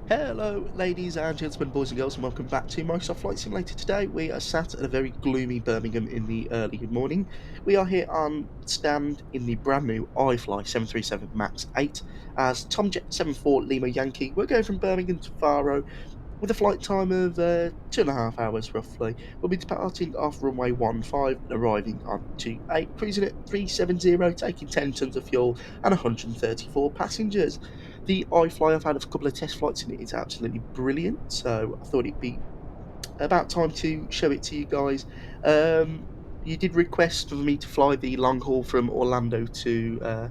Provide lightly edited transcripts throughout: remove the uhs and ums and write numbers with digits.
Hello ladies and gentlemen, boys and girls, and welcome back to Microsoft Flight Simulator. Today we are sat at a very gloomy Birmingham in the early morning. We are here on stand in the brand new iFly 737 MAX 8 as Tomjet 74 Lima Yankee. We're going from Birmingham to Faro with a flight time of 2.5 hours roughly. We'll be departing off runway 15 and arriving on 28, cruising at 370, taking 10 tons of fuel and 134 passengers. The iFly, I've had a couple of test flights in it, it's absolutely brilliant, so I thought it'd be about time to show it to you guys. You did request for me to fly the long haul from Orlando to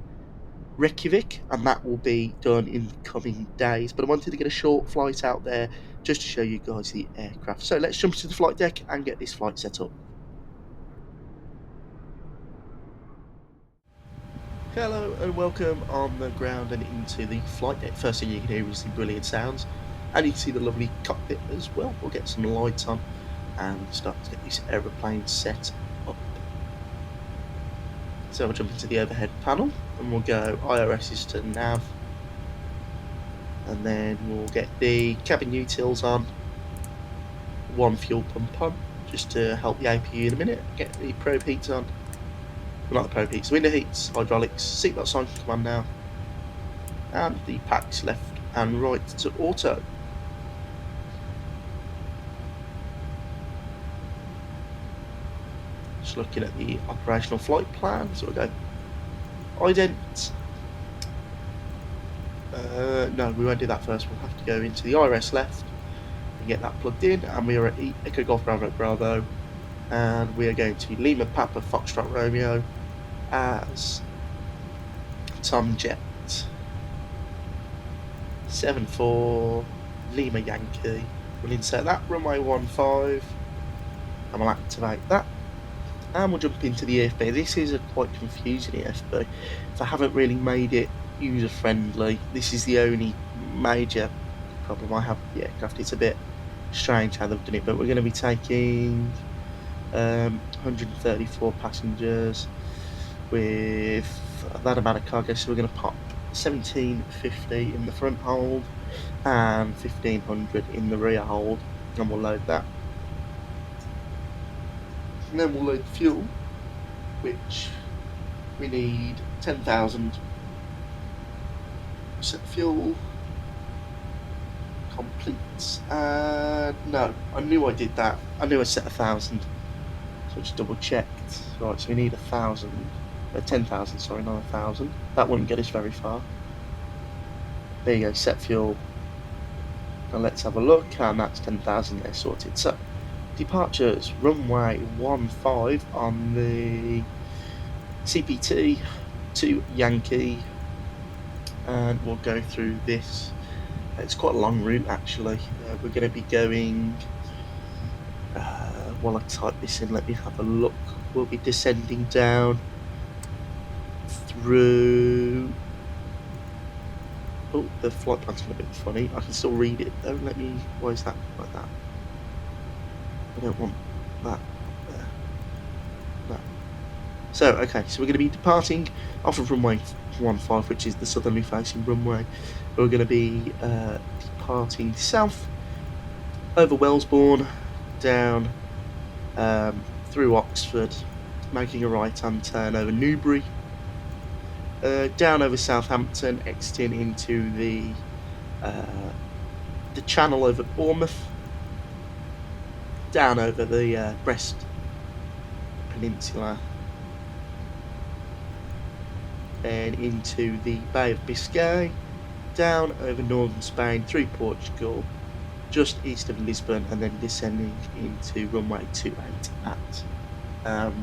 Reykjavik, and that will be done in the coming days. But I wanted to get a short flight out there just to show you guys the aircraft. So let's jump to the flight deck and get this flight set up. Hello and welcome on the ground and into the flight deck. First thing you can hear is the brilliant sounds, and you can see the lovely cockpit as well. We'll get some lights on and start to get this aeroplane set up. So we'll jump into the overhead panel and we'll go IRSs to nav, and then we'll get the cabin utils on, one fuel pump on just to help the APU in a minute, get the probe heats on, well, not the probe heats, window heats, hydraulics, seatbelt sign can come on now, and the packs left and right to auto. Just looking at the operational flight plan, so we'll go ident. No, we won't do that first. We'll have to go into the IRS left and get that plugged in, and we are at Echo Golf Bravo Bravo, and we are going to Lima Papa Foxtrot Romeo as Tomjet 74 Lima Yankee. We'll insert that runway 15 and we'll activate that, and we'll jump into the EFB. This is a quite confusing EFB, so I haven't really made it user friendly. This is the only major problem I have with the aircraft. It's a bit strange how they've done it, but we're going to be taking 134 passengers with that amount of cargo, so we're going to pop 1750 in the front hold and 1500 in the rear hold, and we'll load that, and then we'll load fuel, which we need 10,000. Set fuel complete. No, I knew I did that. I knew I set 1,000, so I just double checked. Right, so we need 1,000, 10,000, sorry, not 1,000. That wouldn't get us very far. There you go, set fuel. Now let's have a look, and that's 10,000 there sorted. So departures, runway 15 on the CPT to Yankee, and we'll go through this. It's quite a long route actually. We're going to be going, while I type this in, let me have a look. We'll be descending down through, oh, the flight plan's a bit funny. I can still read it though. Let me, why is that like that? I don't want that there. No. So, okay, so we're going to be departing off of runway 15, which is the southerly facing runway. We're going to be departing south over Wellesbourne, down through Oxford, making a right-hand turn over Newbury, down over Southampton, exiting into the channel over Bournemouth, down over the Brest Peninsula, then into the Bay of Biscay, down over northern Spain, through Portugal, just east of Lisbon, and then descending into runway 28 at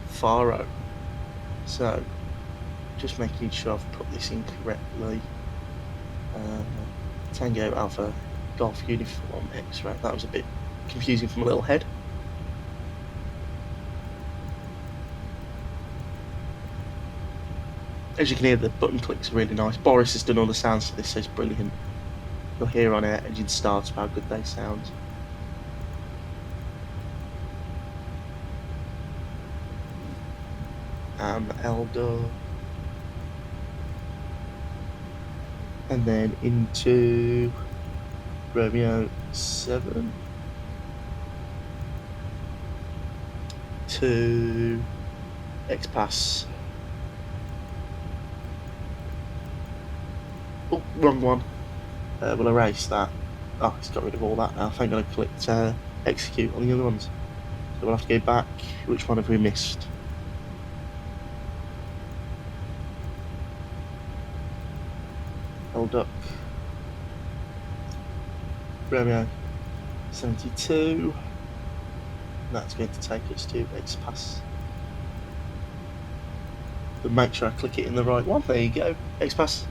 Faro. So, just making sure I've put this in correctly. Tango Alpha Golf Uniform X-ray. That was a bit confusing for my little head. As you can hear, the button clicks are really nice. Boris has done all the sounds to this, so it's brilliant. You'll hear on air engine starts how good they sound. And Eldor. and then into Romeo 7 to X-Pass. Oh, wrong one. We'll erase that. Oh, it's got rid of all that now. Thank God I clicked execute on the other ones. So we'll have to go back. Which one have we missed? Hold up. Romeo 72. That's going to take us to X-Pass. But make sure I click it in the right one. There you go. X-Pass.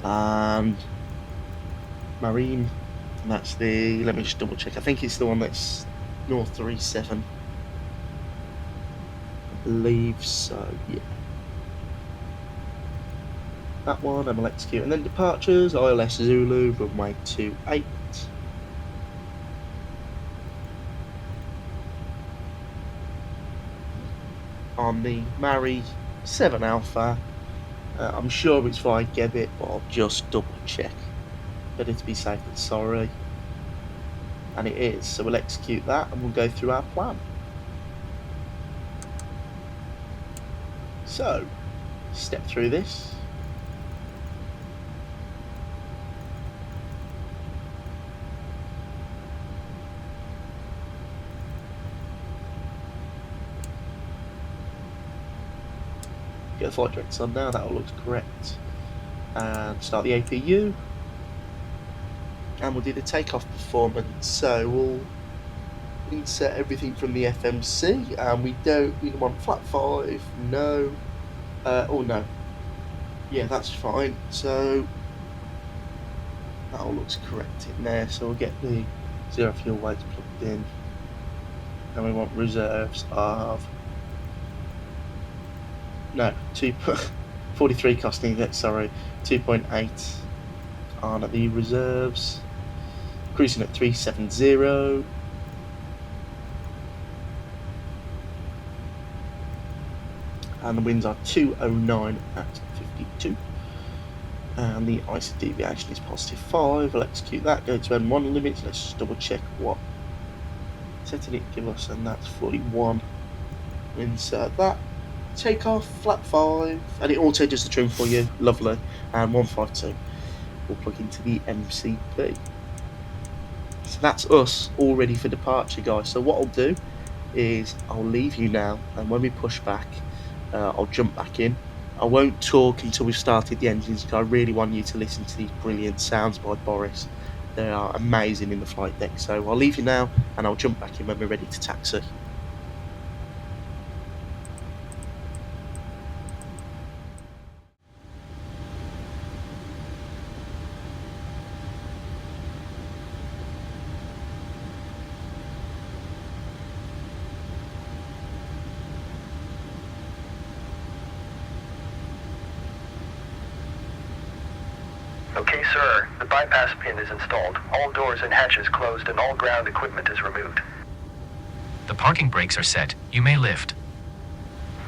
And Marine. And that's the, let me just double check. I think it's the one that's North 37. I believe so, yeah. That one, and we'll execute. And then departures, ILS Zulu, runway 28. On the Mari 7 Alpha. I'm sure it's via EGBB, but I'll just double check. Better to be safe than sorry. And it is, so we'll execute that and we'll go through our plan. So, step through this. Get the flight directors on now, that all looks correct. And start the APU. And we'll do the takeoff performance. So we'll insert everything from the FMC, and we want flat 5, no. Oh no. Yeah, that's fine. So that all looks correct in there. So we'll get the 0 fuel weights plugged in. And we want reserves of 43 costing that, sorry, 2.8 on the reserves, cruising at 370, and the winds are 209 at 52, and the IC deviation is +5. We'll execute that, go to M1 limits. Let's just double check what setting it give us, and that's 41. Insert that. Takeoff, flat 5, and it auto does the trim for you, lovely, and 152 will plug into the MCP. So that's us all ready for departure, guys. So what I'll do is I'll leave you now, and when we push back, I'll jump back in. I won't talk until we've started the engines, because I really want you to listen to these brilliant sounds by Boris. They are amazing in the flight deck. So I'll leave you now, and I'll jump back in when we're ready to taxi. Okay, sir. The bypass pin is installed. All doors and hatches closed and all ground equipment is removed. The parking brakes are set. You may lift.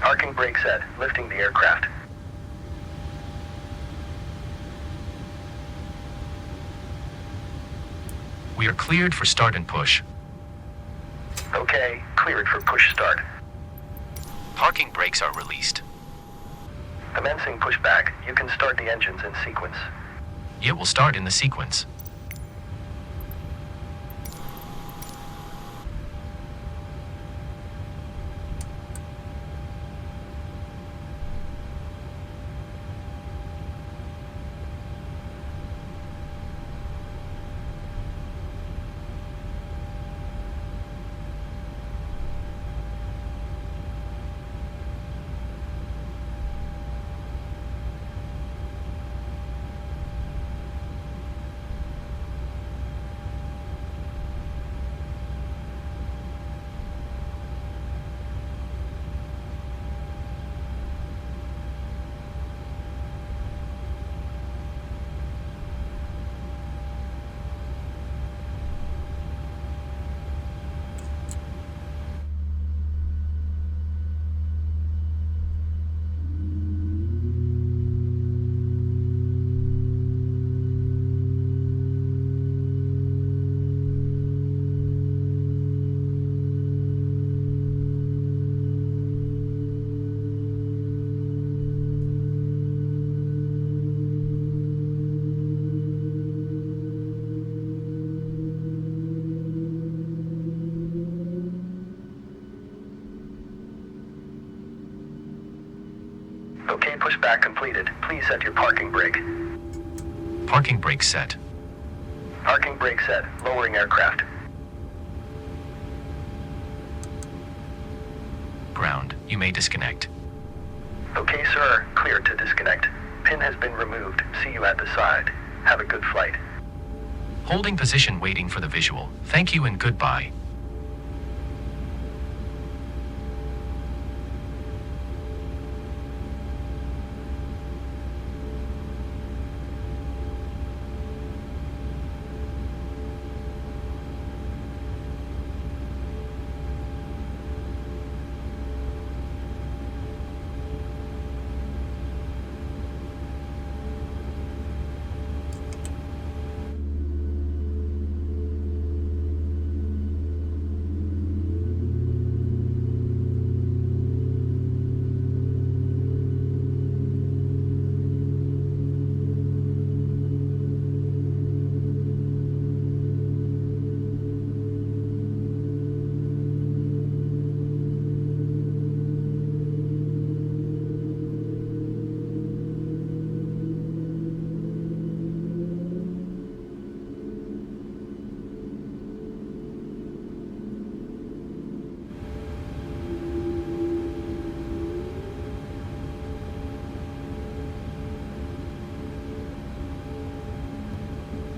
Parking brake set. Lifting the aircraft. We are cleared for start and push. Okay, cleared for push start. Parking brakes are released. Commencing pushback. You can start the engines in sequence. It will start in the sequence. Okay, pushback completed. Please set your parking brake. Parking brake set. Parking brake set. Lowering aircraft. Ground. You may disconnect. Okay, sir. Clear to disconnect. Pin has been removed. See you at the side. Have a good flight. Holding position waiting for the visual. Thank you and goodbye.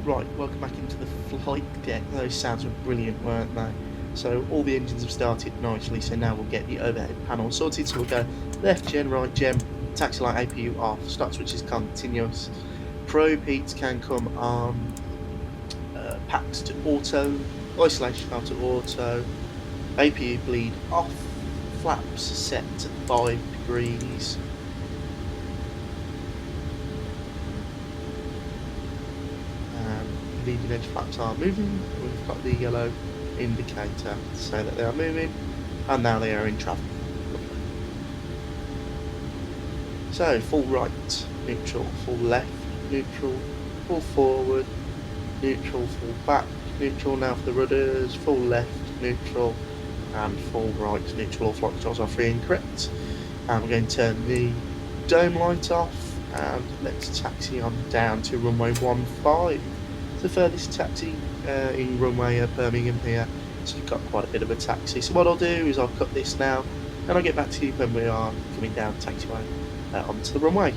Right, welcome back into the flight deck. Those sounds were brilliant, weren't they? So all the engines have started nicely, so now we'll get the overhead panel sorted. So we'll go left gen, right gen, taxi light APU off, start switches continuous, probe heats can come on, packs to auto, isolation valve to auto, APU bleed off, flaps set to 5 degrees. Leading edge flaps are moving. We've got the yellow indicator to say that they are moving, and now they are in travel. So full right, neutral, full left, neutral, full forward, neutral, full back, neutral now for the rudders, full left, neutral, and full right, neutral. All flight controls are free and correct. And we're going to turn the dome light off, and let's taxi on down to runway 15. The furthest taxi in runway Birmingham here, so we've got quite a bit of a taxi. So what I'll do is I'll cut this now, and I'll get back to you when we are coming down the taxiway onto the runway.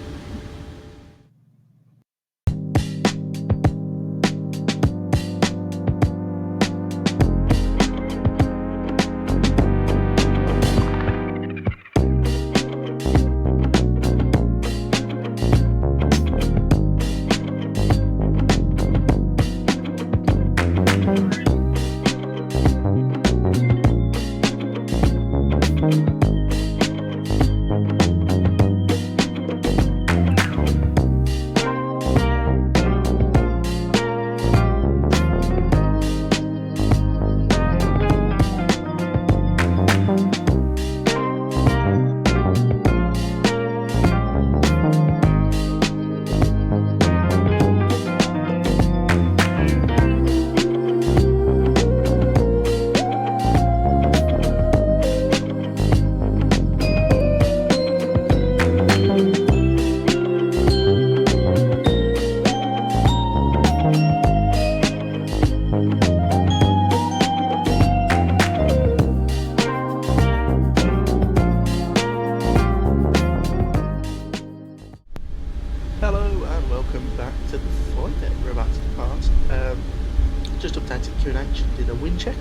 Just updated QNH, did a wind check.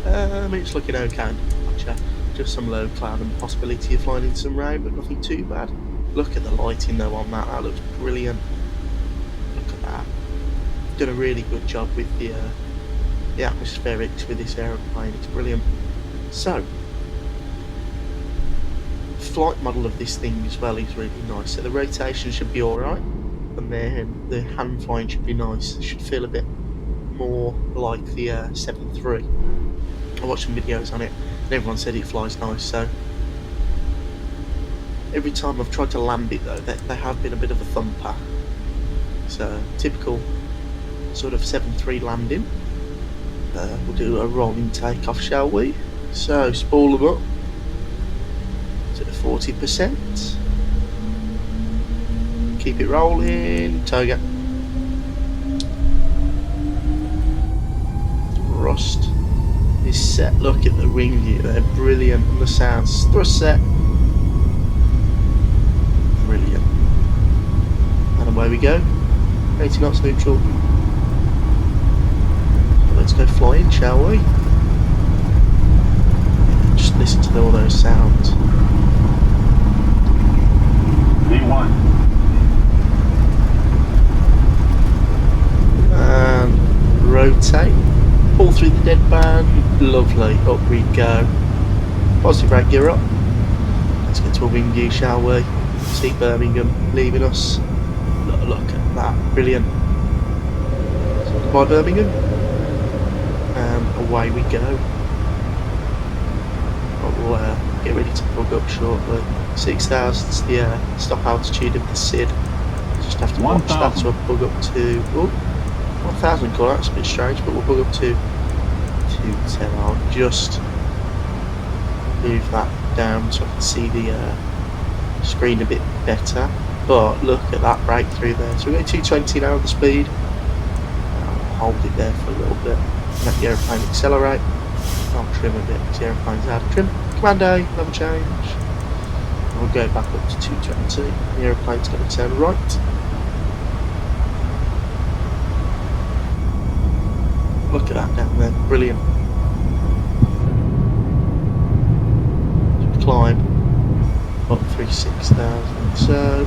It's looking okay. Just some low cloud and possibility of flying into some rain, but nothing too bad. Look at the lighting though on that, that looks brilliant. Look at that. Done a really good job with the atmospherics with this aeroplane, it's brilliant. So, flight model of this thing as well is really nice. So the rotation should be alright, and then the hand flying should be nice. It should feel a bit more like the 7.3. I watched some videos on it and everyone said it flies nice, so every time I've tried to land it though, they have been a bit of a thumper. So typical sort of 7.3 landing. We'll do a rolling takeoff, shall we? So spool them up to 40%. keep it rolling. Toga. Thrust is set. Look at the wing here, they're brilliant. And the sounds. Thrust set. Brilliant. And away we go. 80 knots neutral. Let's go flying, shall we? Just listen to all those sounds. V1. And rotate. Pull through the dead band. Lovely. Up we go. Positive rate gear up. Let's get to a wing view, shall we? See Birmingham leaving us. Look at that. Brilliant. So goodbye, Birmingham. And away we go. We'll get ready to plug up shortly. 6,000 is the stop altitude of the SID. Just have to watch that, so I'll plug up to 1,000 call. That's a bit strange, but we'll plug up to 210. I'll just move that down so I can see the screen a bit better. But look at that breakthrough there. So we're going 220 now, the speed. I'll hold it there for a little bit. Let the aeroplane accelerate. I'll trim a bit because the aeroplane's out of trim. Command A, level change. We'll go back up to 220. The aeroplane's going to turn right. Look at that down there, brilliant. Climb up through 6,000. So,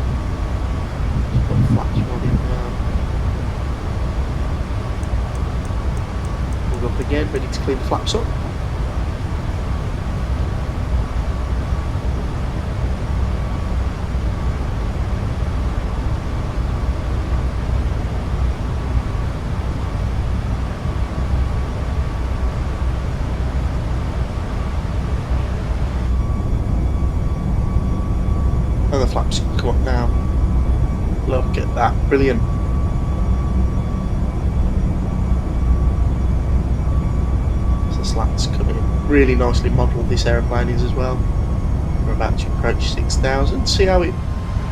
got flaps running now. We'll go up again, ready to clean the flaps up. And the flaps come up now. Look at that, brilliant. So the slats come in. Really nicely modelled this aeroplane is as well. We're about to approach 6,000. See how it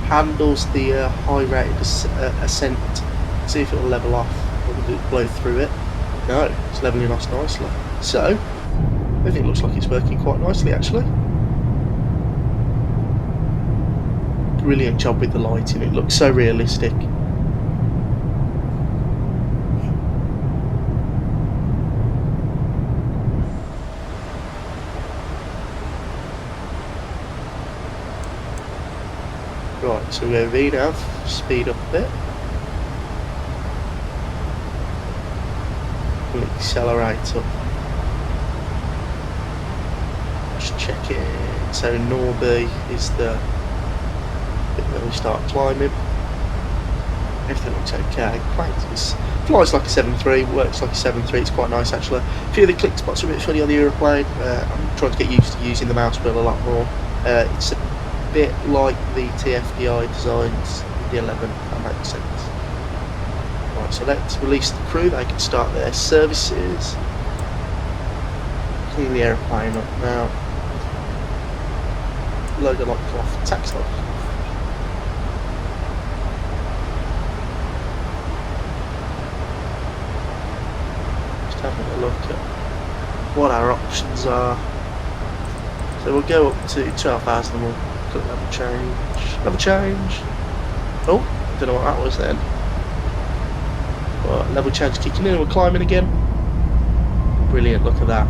handles the high rated ascent. See if it will level off or will it blow through it. No, it's levelling off nicely. So, everything looks like it's working quite nicely actually. Brilliant job with the lighting, it looks so realistic. Right, so we're going to VNAV, speed up a bit. We'll accelerate up. Just check it. So Norby is the bit where we start climbing. Everything looks okay. Flies like a 7.3, works like a 7.3, it's quite nice actually. A few of the click spots are a bit funny on the aeroplane. I'm trying to get used to using the mouse wheel a lot more. It's a bit like the TFDI designs in the 11, if that makes sense. Right, so let's release the crew, they can start their services. Clean the aeroplane up now. Logo like cloth, tax like cloth. Just having a look at what our options are. So we'll go up to 12,000 and we'll click level change. Level change. Oh, don't know what that was then. But level change kicking in, we're climbing again. Brilliant, look at that.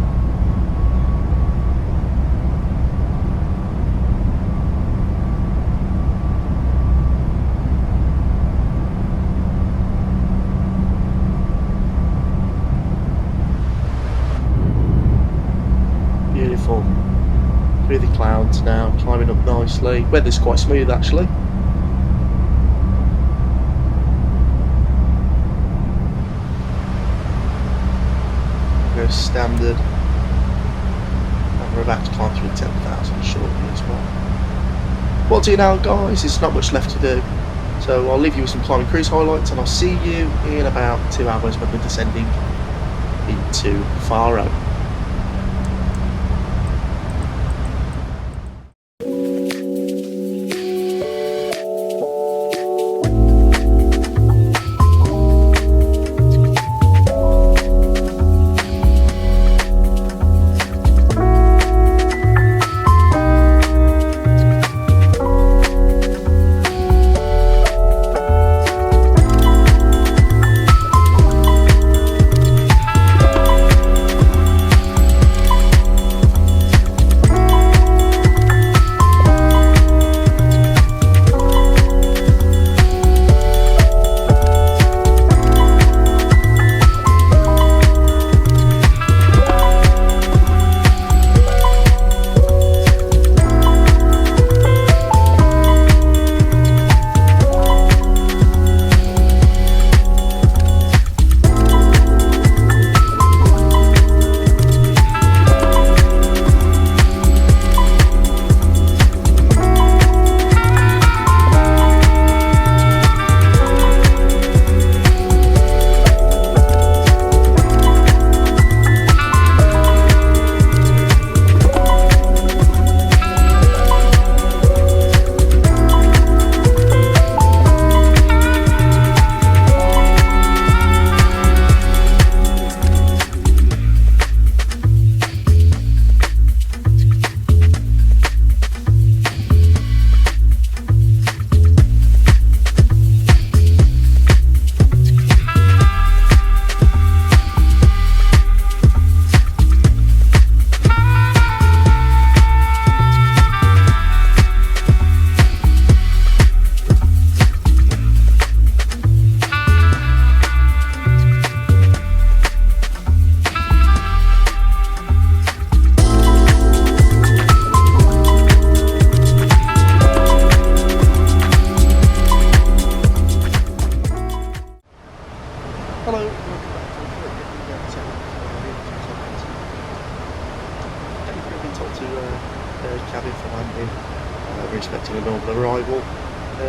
Beautiful. Through the clouds now, climbing up nicely. Weather's quite smooth actually. Go standard. And we're about to climb through 10,000 shortly as well. What I'll do now guys, there's not much left to do. So I'll leave you with some climbing cruise highlights and I'll see you in about 2 hours when we're descending into Faro. successful arrival.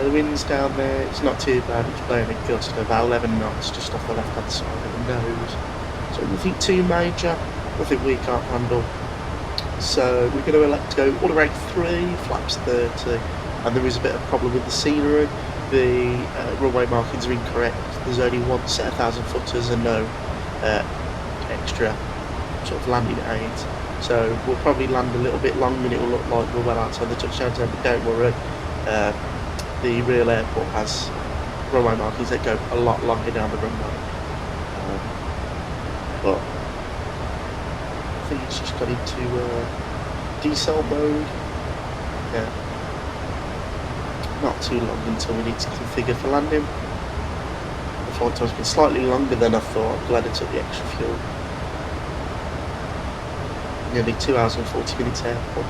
The wind's down there, it's not too bad, it's blowing a gust of about 11 knots just off the left hand side of the nose. So nothing too major, nothing we can't handle. So we're going to elect to go all around 3, flaps 30, and there is a bit of problem with the scenery. The runway markings are incorrect. There's only one set of 1,000 footers and no extra sort of landing aids. So we'll probably land a little bit long and it will look like we're well outside the touchdown zone, but don't worry. The real airport has runway markings that go a lot longer down the runway. But I think it's just got into decel mode. Yeah. Not too long until we need to configure for landing. The flight time's been slightly longer than I thought. I'm glad I took the extra fuel. Nearly 2 hours and 40 minutes airport.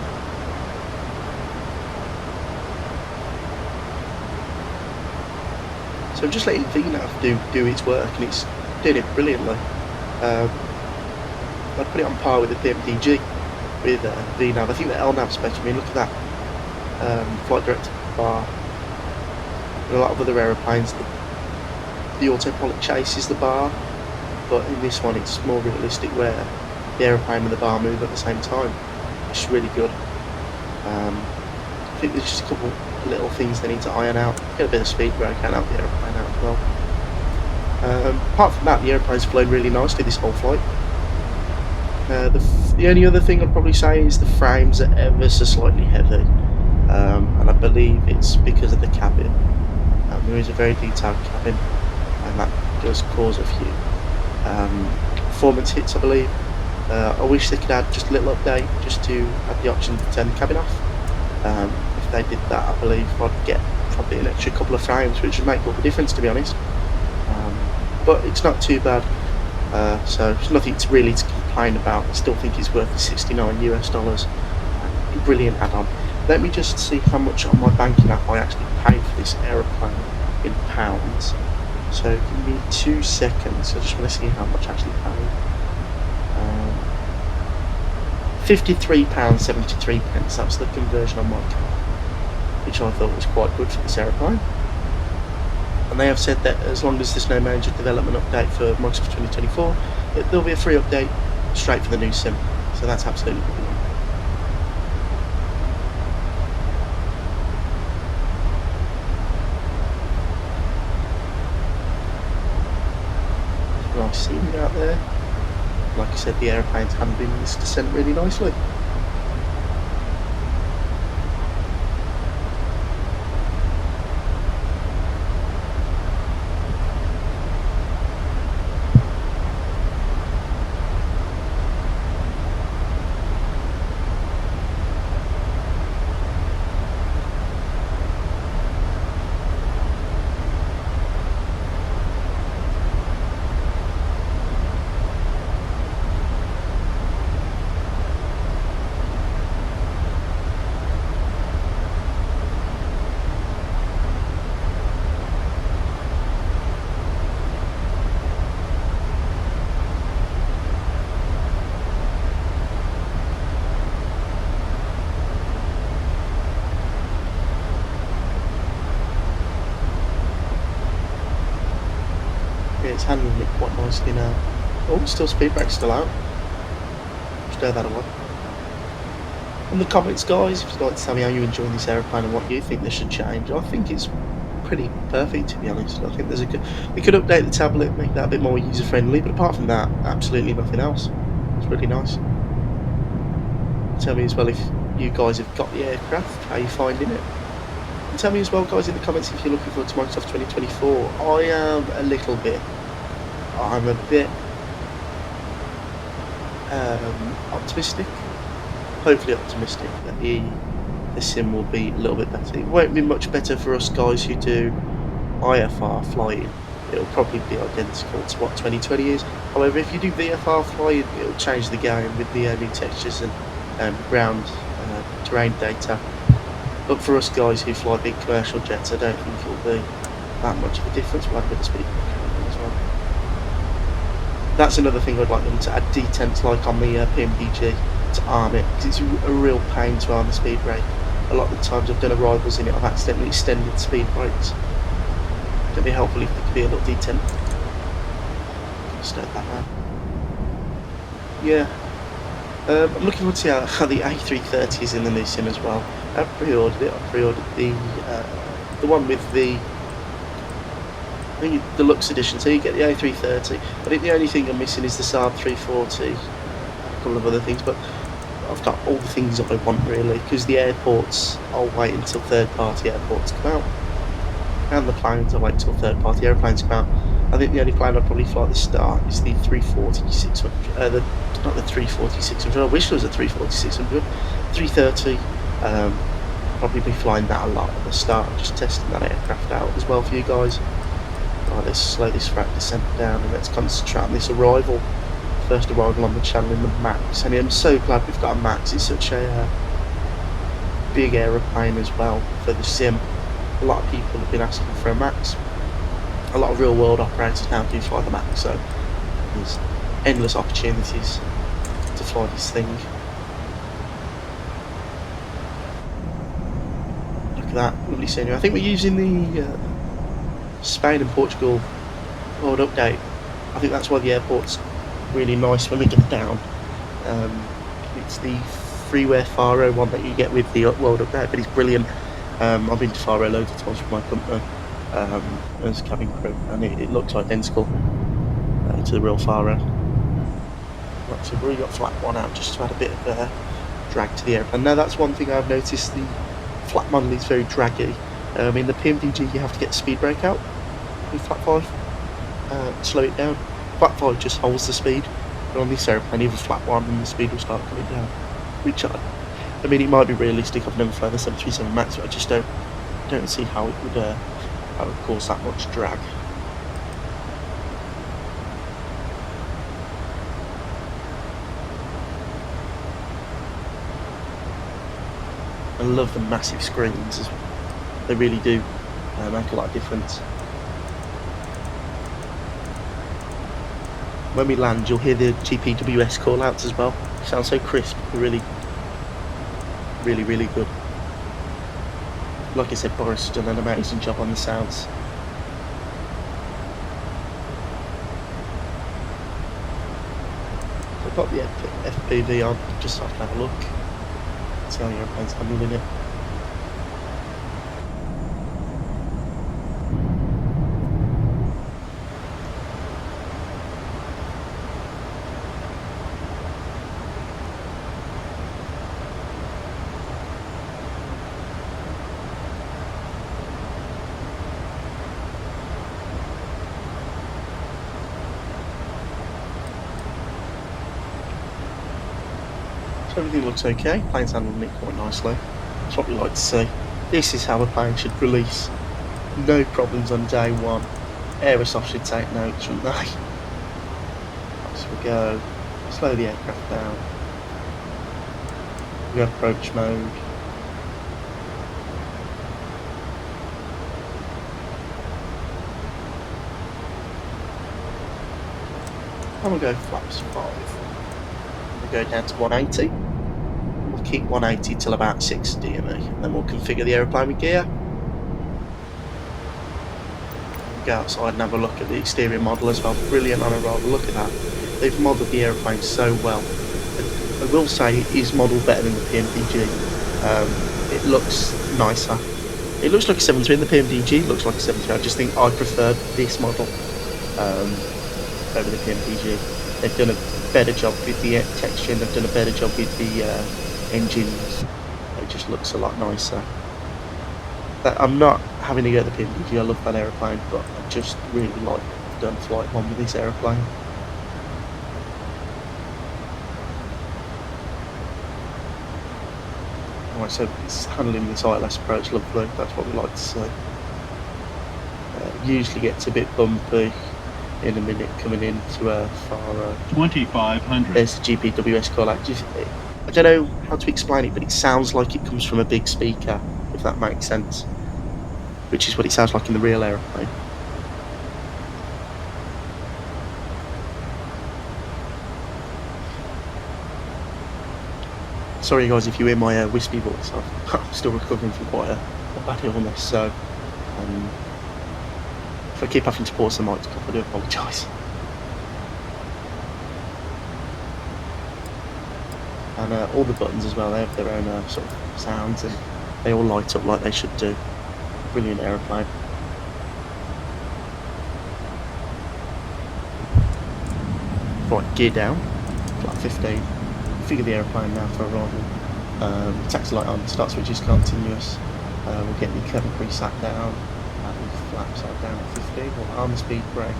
So I'm just letting VNav do its work, and it's doing it brilliantly. I'd put it on par with the PMDG with VNav. I think the LNAV's better. I mean, look at that flight director bar. In a lot of other aeroplanes, the autopilot chases the bar, but in this one it's more realistic where the aeroplane and the bar move at the same time. It's really good. I think there's just a couple little things they need to iron out. Get a bit of speed brake and help the aeroplane out as well. Apart from that, the aeroplane's flown really nicely this whole flight. The only other thing I'd probably say is the frames are ever so slightly heavy, and I believe it's because of the cabin. There is a very detailed cabin, and that does cause a few performance hits, I believe. I wish they could add just a little update just to have the option to turn the cabin off. If they did that, I believe I'd get probably an extra couple of frames, which would make all the difference, to be honest. But it's not too bad, so there's nothing really to complain about. I still think it's worth the $69 US. Brilliant add-on. Let me just see how much on my banking app I actually paid for this aeroplane in pounds. So give me 2 seconds. I just want to see how much I actually paid. £53.73. That was the conversion on my card, which I thought was quite good for this aeroplane. And they have said that as long as there's no major development update for Microsoft 2024, there'll be a free update straight for the new SIM. So that's absolutely brilliant. Nice scenery out there. Like I said, the aeroplane's handling this descent really nicely. It's handling it quite nicely now. Oh, still speed brake's still out. Stir that away. In the comments, guys, if you'd like to tell me how you enjoy this aeroplane and what you think they should change. I think it's pretty perfect, to be honest. I think there's they could update the tablet, make that a bit more user friendly, but apart from that, absolutely nothing else. It's really nice. Tell me as well if you guys have got the aircraft, how you're finding it. And tell me as well, guys, in the comments if you're looking forward to Microsoft 2024. I am a little bit. I'm a bit optimistic. Hopefully optimistic that the SIM will be a little bit better. It won't be much better for us guys who do IFR flying. It'll probably be identical to what 2020 is. However, if you do VFR flying, it'll change the game with the new textures and ground terrain data. But for us guys who fly big commercial jets, I don't think it'll be that much of a difference. We'll have a bit of speed as well. That's another thing I'd like them to add detents like on the PMDG to arm it, because it's a real pain to arm the speed brake. a lot of the times I've done arrivals in it, I've accidentally extended speed brakes. It'd be helpful if there could be a little detent. Start that now. Yeah. I'm looking forward to see how the A330 is in the new sim as well. I've pre-ordered it. I pre-ordered the one with the deluxe edition, so you get the A330. I think the only thing I'm missing is the Saab 340, a couple of other things, but I've got all the things that I want really, because the airports, I'll wait until third-party airports come out, and the planes, I'll wait until third-party airplanes come out. I think the only plane I'd probably fly at the start is the 340-600, not the 340-600, I wish there was a 340-600, 330, probably be flying that a lot at the start, just testing that aircraft out as well for you guys. Right, let's slow this frac descent down and let's concentrate on this arrival. First arrival on the channel in the Max, and I'm so glad we've got a Max. It's such a big aeroplane as well for the sim. A lot of people have been asking for a Max. A lot of real world operators now do fly the Max, so there's endless opportunities to fly this thing. Look at that, lovely scenery. I think we're using the Spain and Portugal world update. I think that's why the airport's really nice when we get down. It's the freeware Faro one that you get with the world update, but it's brilliant. I've been to Faro loads of times with my company as cabin crew, and it looks identical to the real Faro. Right, so we've already got flat one out just to add a bit of drag to the airplane. Now that's one thing I've noticed, the flat model is very draggy. In the PMDG you have to get the speed brake out with flat 5, slow it down. Flat 5 just holds the speed, but on this airplane even flat 1 and the speed will start coming down, which I mean it might be realistic. I've never flown the 737 Max, but I just don't see how it would cause that much drag. I love the massive screens as well. They really do make a lot of difference. When we land, you'll hear the GPWS call outs as well. It sounds so crisp, really, really, really good. Like I said, Boris has done an amazing job on the sounds. I've got the FPV on, just so I can have a look, see how the airplane's handling it. Everything looks okay, plane's handling it quite nicely. That's what we like to see. This is how a plane should release. No problems on day one. Aerosoft should take notes, shouldn't they? As we go, slow the aircraft down. We have approach mode. And we'll go flaps 5. We'll go down to 180. We'll keep 180 till about 6 DME, and then we'll configure the aeroplane with gear. We'll go outside and have a look at the exterior model as well. Brilliant on arrival, look at that. They've modelled the aeroplane so well. I will say it is modelled better than the PMDG. It looks nicer. It looks like a 7.3 in the PMDG, looks like a 7.3. I just think I prefer this model over the PMDG. They've done a better job with the texture, and they've done a better job with the engines. It just looks a lot nicer. I'm not having to go to the PMDG, I love that aeroplane, but I just really like what I've done flight 1 with this aeroplane. Alright, so it's handling this ILS approach lovely, that's what we like to see. Usually gets a bit bumpy in a minute coming into Faro. 2500. There's the GPWS call out. I don't know how to explain it, but it sounds like it comes from a big speaker, if that makes sense. Which is what it sounds like in the real aeroplane. Sorry guys if you hear my wispy voice, I'm still recovering from quite a bad illness, so if I keep having to pause the mic, I do apologise. And all the buttons as well, they have their own sort of sounds, and they all light up like they should do. Brilliant aeroplane. Right, gear down, flat 15. Figure the aeroplane now for arrival. Taxi light on, start switch is continuous. We'll get the cabin crew sat down, and flaps are down at 15. We'll arm the speed brake.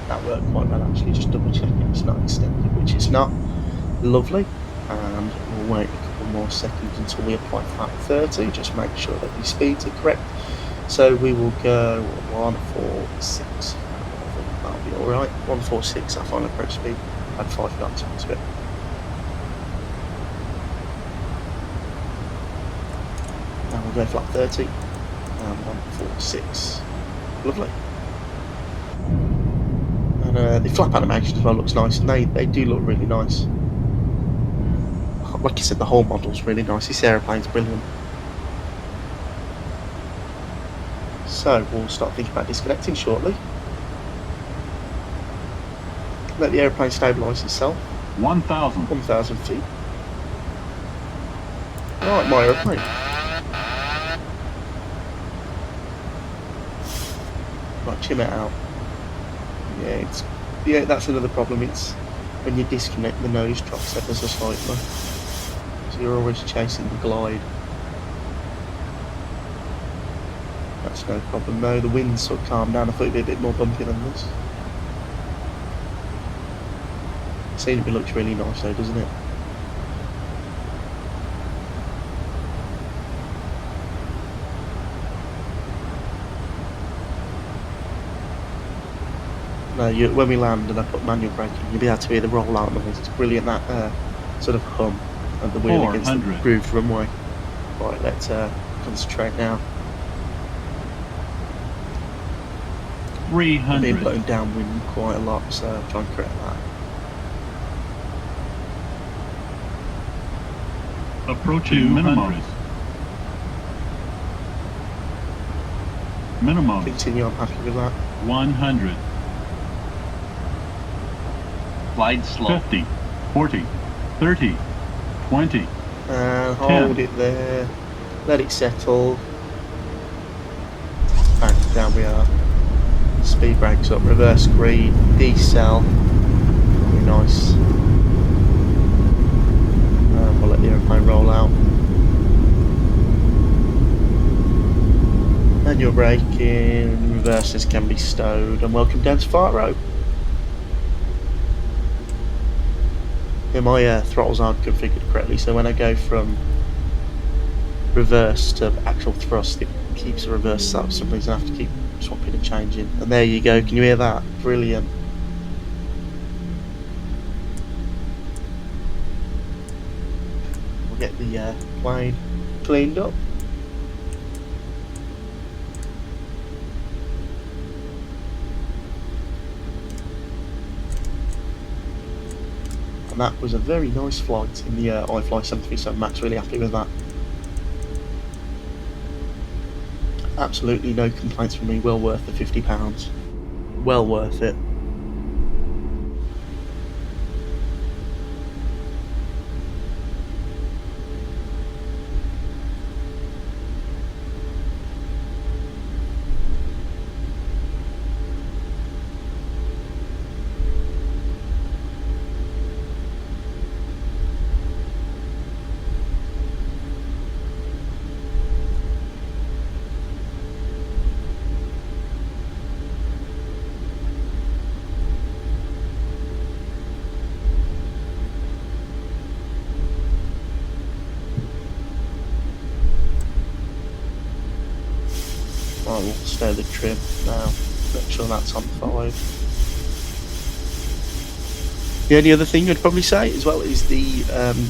That worked quite well actually, just double checking it's not extended, which it's not. Lovely. And we'll wait a couple more seconds until we apply flat 30, just make sure that the speeds are correct. So we will go 146. That'll be alright. 146, our final approach speed. Add 5 knots onto it. And we'll go flat 30 and 146. Lovely. And the flap animation as well looks nice, and they do look really nice. Like I said, the whole model's really nice. This aeroplane's brilliant. So we'll start thinking about disconnecting shortly. Let the aeroplane stabilise itself. 1,000 feet. Right, my aeroplane. Right, chim it out. Yeah, that's another problem. It's when you disconnect, the nose drops ever so slightly. So you're always chasing the glide. That's no problem. No, the wind's sort of calmed down. I thought it'd be a bit more bumpy than this. Scenery looks really nice though, doesn't it? No, when we land and I put manual braking, you'll be able to hear the roll-out noise. It's brilliant, that sort of hum of the wheel against the grooved runway. Right, let's concentrate now. 300. Being blown downwind quite a lot, so I'll try and correct that. Approaching minimum. Minimum. Continue, I'm happy with that. 100. Glide slow. 50, 40, 30, 20. And hold 10. it there. Let it settle. Bang, down we are. Speed brakes up, reverse green, decel. Very nice. And we'll let the aeroplane roll out. Manual braking, reverses can be stowed, and welcome down to Faro. Yeah, my throttles aren't configured correctly, so when I go from reverse to actual thrust, it keeps the reverse up. For some reason I have to keep swapping and changing. And there you go, can you hear that? Brilliant. We'll get the plane cleaned up. And that was a very nice flight in the iFly 737 MAX, really happy with that. Absolutely no complaints from me, well worth the £50. Well worth it. I will stow the trim now, make sure that's on 5. The only other thing I'd probably say as well is the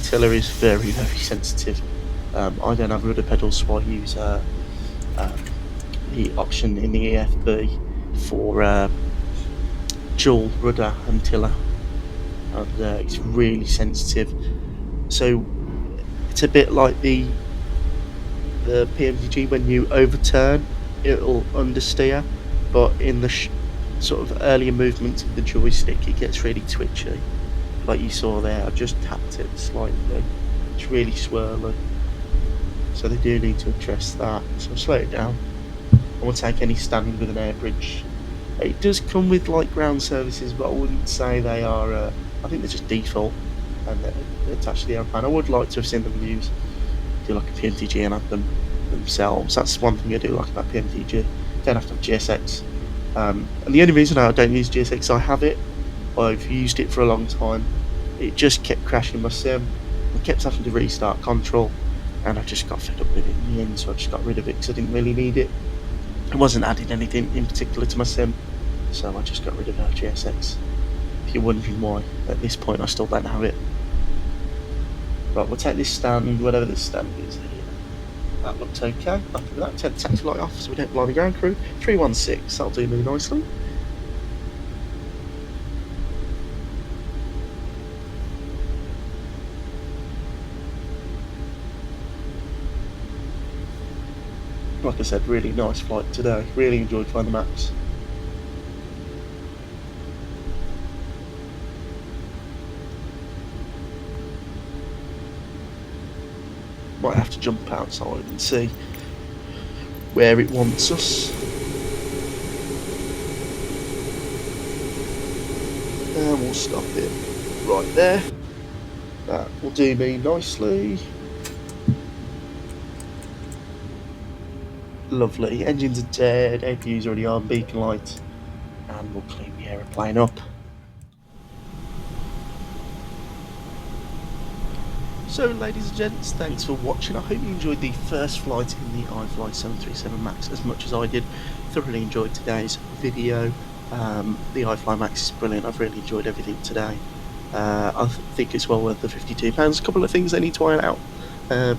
tiller is very, very sensitive. I don't have rudder pedals, so I use the option in the EFB for dual rudder and tiller, and it's really sensitive. So It's a bit like the PMDG. When you overturn, it'll understeer, but in the sort of earlier movements of the joystick, it gets really twitchy. Like you saw there, I just tapped it slightly. It's really swirly. So they do need to address that. So I'll slow it down. I won't take any standing with an air bridge. It does come with like ground services, but I wouldn't say they are. I think they're just default, and they're attached to the airplane. I would like to have seen them do like a PMTG and have them themselves. That's one thing I do like about PMTG. Don't have to have GSX. And the only reason I don't use GSX, I have it. I've used it for a long time. It just kept crashing my sim. I kept having to restart control, and I just got fed up with it in the end. So I just got rid of it because I didn't really need it. I wasn't adding anything in particular to my sim, so I just got rid of our GSX. If you're wondering why, at this point I still don't have it. Right, we'll take this stand, whatever this stand is here. That looks okay. After that, take the taxi light off so we don't blind the ground crew. 316, that'll do me nicely. Like I said, really nice flight today. Really enjoyed flying the maps. Might have to jump outside and see where it wants us. And we'll stop it right there. That will do me nicely. Lovely. Engines are dead, APU's already on, beacon light, and we'll clean the aeroplane up. So ladies and gents, thanks for watching. I hope you enjoyed the first flight in the iFly 737 MAX as much as I did. Thoroughly enjoyed today's video. The iFly MAX is brilliant. I've really enjoyed everything today. I think it's well worth the £52. A couple of things they need to iron out, I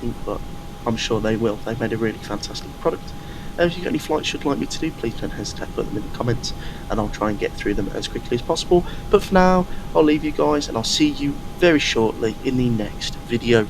think, but I'm sure they will. They've made a really fantastic product. If you've got any flights you'd like me to do, please don't hesitate to put them in the comments, and I'll try and get through them as quickly as possible. But for now, I'll leave you guys, and I'll see you very shortly in the next video.